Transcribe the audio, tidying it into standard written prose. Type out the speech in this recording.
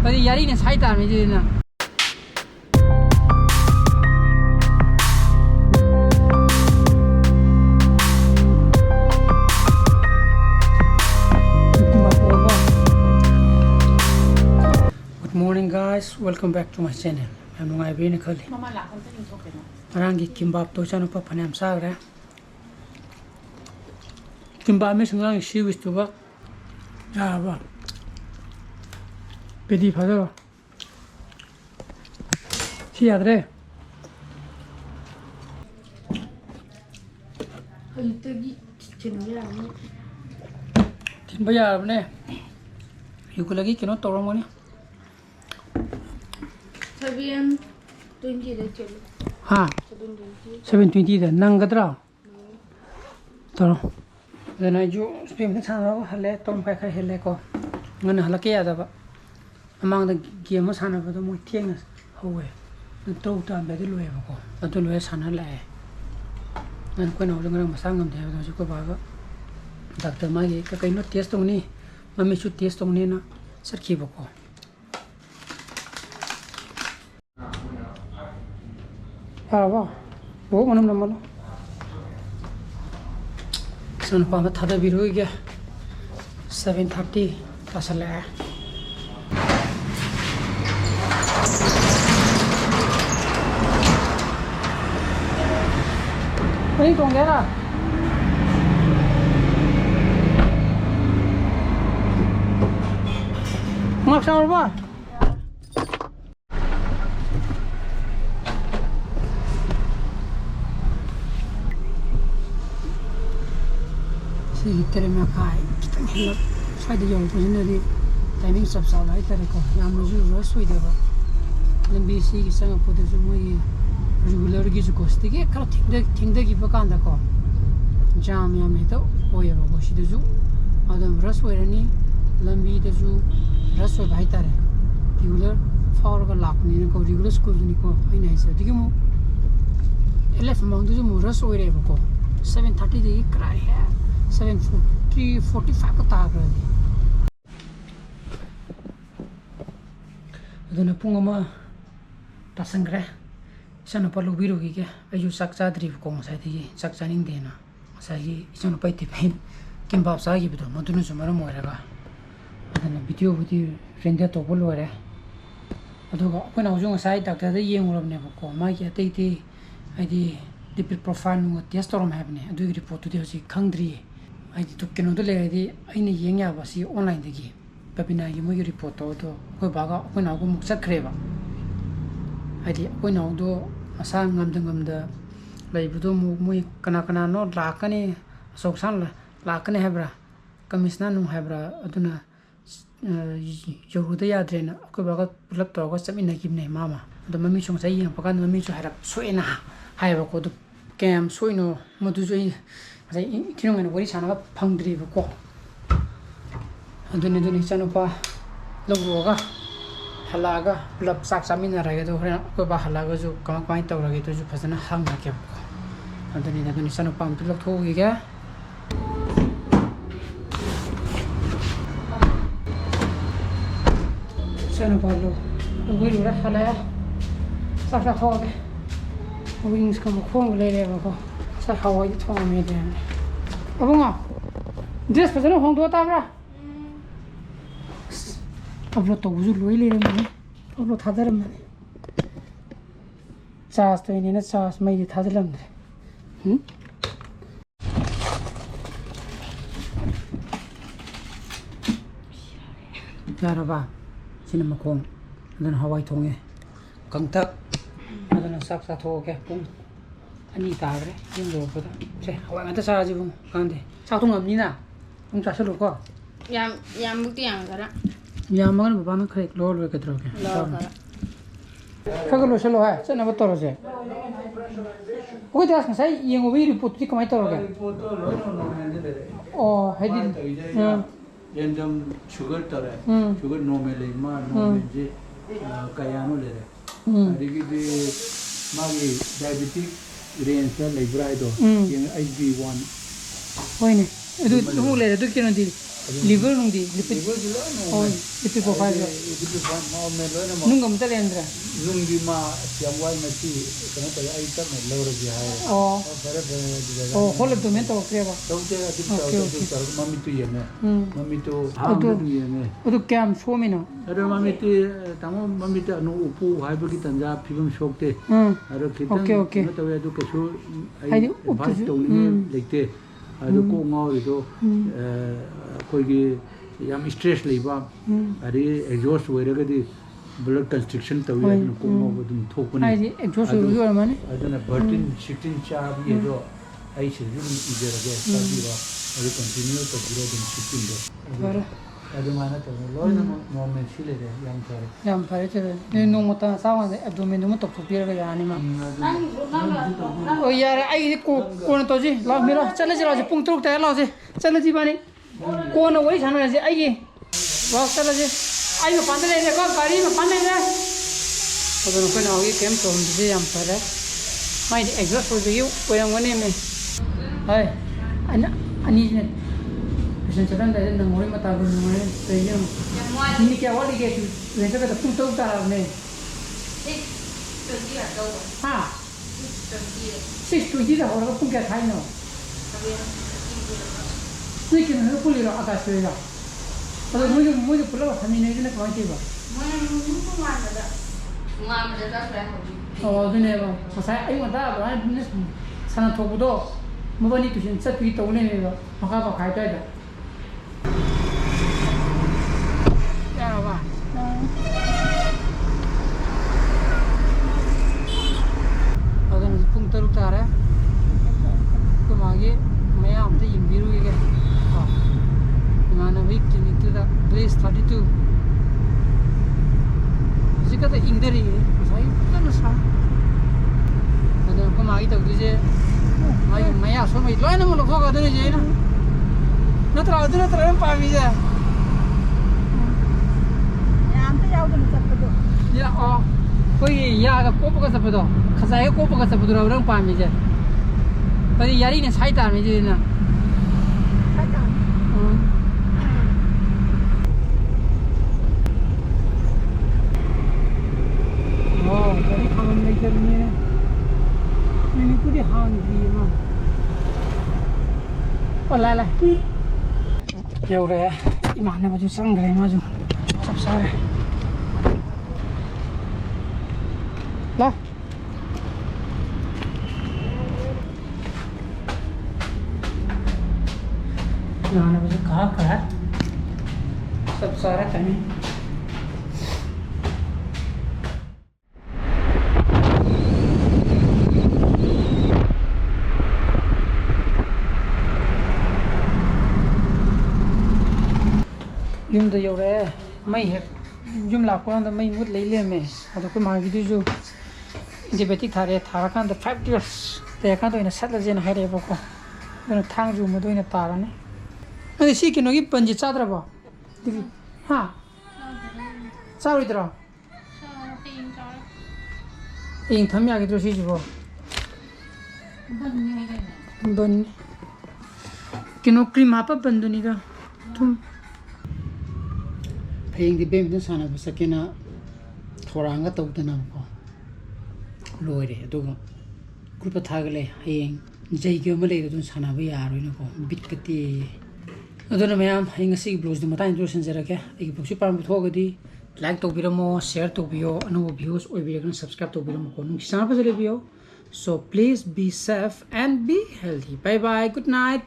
어디 야리는 사이다 아니지나. Good morning guys, welcome back to my channel. I'm nungai khali. Mama la kon tin thok no. Rangi kimbap to chanu pa phanam sagra. Kimbap me sungang shi wis to ba. Ya ba. Pedi phado. Shi adre. Halitagi chinaya ni. Tin ba ya ne. Yukulagi kino torong ni. 720 de chelo. Ha. 720 da nangadra. Toro. Then I jo spim the sana hale tom pa kha hele ko. Ngan halake ya da ba. Among the game sana ba do mo tieng howe. To ta be de loe ba ko. Atu loe sana la. Nan ko no ngang masangam de ba ko ba ba. Doctor ma ge ka kai no test tong ni. Mami chu test tong ni na sarki ba ko. Wow, oh mana mana. Sana pama thada biru gya 7:30 pasala. Ini kong gera. Mak sama apa? Itere me kai kitang helap sai de yong pujin di timing sab sa lai tare ko yam ju ro sui de ba lambi si ki sang po de ju mo yi regular gi ju ko sti ge kala thing de gi ba kan da ko jam ya me to o ye ba ko shi de ju adam ras we ni lambi de ju ras we bai tare regular for ga lak ni ko regular school ni ko ai nai sa de mo elef mang de ju mo ras we re ba ko 7:30 de cry hai 7:45 ka ta gra di aduna pung ama ta sangre sana pa lobi ro gi ke ayu sak cha dri ko sa di sak cha ning de na sa gi sana pa ti pen kim bap sa gi bido modunu su mara mo ra ga aduna video budi rende to bol ware adu ko ko na ju sa doctor de yeng ro ne ko ma gi te ti ai di lipid profile nu test ro ma ne adu report de ji khangdri ai di to keno de le di ai ne yeng ya ba si online de gi babina gi mo gi report to ko ba ga ko na ko muk chat khre ba ai di ko na do asa ngam da lai bu do mu moi kana no la ka ni sok san la ka ne hebra commissioner nu hebra aduna yo de ya dre na ko ba ga pulap to ko chami na gi ne mama do mami chung sai yeng pa kan mami chu harap soina hai ba ko do kem soino mo du jo ai kinong wari sana ga phangdri ba ko aduni chanu pa logo halaga lap sak samina ra ga do ko ba halaga ju kam kai taw ra ga to ju phasana hang na ke aduni chanu pa am lok tho gi ga chanu pa lo wi ra halaya sak sa kho ga wings kam khong le le ba ko sa hawa yi thong me de abunga dress phasana hong do ta bra ablo to uzu loi le me ablo thadar me chas to ni na chas mai di thadalam de yara ba sinama khong dan hawai thong e kangtak adana sak sa tho ke pung ani ta gre yin lo ko da che hawai ma ta sa ji bung kan de sa thong am ni na ung cha sa lo ko Yam muk tiang kara. ya ma ga ba na khre lo lo ke tro ke Lo kara. ka ga lo se lo ha che na ba to ro je ko ta sai yin o wi ri put ti ka mai to ro ke oh hai di random sugar tare sugar normally ma normally kaya no le adigi de magi diabetic range la libra do yin IB1 hoine edu mu le edu kino di liver nung di lipid Liver di lo oh no. lipid profile Lipid profile normal lo na mo. nung gam tale andra Nung di ma siam wai na ti kana ta ai ta me lo ro ji hai. oh Pare di ga. oh hol do men to kreba Tau te ati ta mami tu ye me. Mami tu ha Adu. tu ye me. odu cam show me no Aro mami ti tamo mami ta no upu hai ba ki tanja phibum shok te. Aro kitang Okay. no ta we du ke su Haidi ai upu bas su- to ni lekte. Aro ko ngau ri do koi gi yam stress leiba. Ari exhaust we ra ga di blood constriction ta we no ko ngau dum thok ni. ai di exhaust ru mane ಅದನ್ನ ಬರ್ಟಿನ್ ಶಿಫ್ಟಿನ್ ಚಾಬ್ ಇದು I schedule ಇದರಗೆ ಸದಿರೋ ಅದು continue ತಗಿರೋದನ್ನ shifting bara ಅದು ಮಾನತ ಲೋಯ್ನ moment ಶಿಲೆದೆ M ತಾರೆ yam pare che ne no mota sa wa abdomen no tok tok pira ga yani ma oh yaar ai ko na to ji la mira chale ji la ji pung truk ta la ji chale ji bani ko na wai sana ji ai wa chale ji ai ma pan le ne ko gari ma pan le ne adon ko na gi kem to ji yam pare mai exhaust ho ji ko yang ngone me hai ani ne Pesan sedang dari nangori mata gun nangori tayang ini kya wali ke tu wenta ka pung tau ta ne ha 620 da ora pung kya thai no ni ke no puli ro ata se ga ado muju pula wa thani ne ne ka ke ba oh dine ba sa ai wa da ba ne sana thobu do mo ba ni tu sin sa tu to ne ne ba maka ba khai ta da ya ba adan pung taruk tare ko magi maya amte yimbiru ge ha mana week ni tu da place 32 jika ta indari sai kan sa adan ko magi ta duje mai maya so mai loina mo lo foga dene je na natra pa mi ja ya oh koi ya ga ko pa sa pado khasa ga ko pa sa pado rang pa mi je pari yari ne sai ta mi je na sai ta oh kari khaman nei kar ni ni puri han di ma ola la yo re imane ba ju sang gre ma ju sab sare la imane ba ju ka sab sare tani yum da yo re mai he yum la ko da mai mut lei le me ado ko ma gi du ju diabetic thare thara kan da 5 years te kan to ina sat la jen hai re ba ko na thang ju mo do ina tara ne ani si ki no gi panji chadra ba digi ha sawi dra ing tham ya gi do si ju bo ban kino cream apa banduni da thum Paying the beam this sana sakina thoranga tawdana ko loire aduga kupa thagale hayeng jaiga male dun sana ba yaro ina ko bit kati aduna mayam hayeng si blogs di mata introduction jarake igi boxi pam thogadi like to biramo share to biyo anu views oi biyo subscribe to biramo ko nung sana pa jale biyo so please be safe and be healthy bye bye good night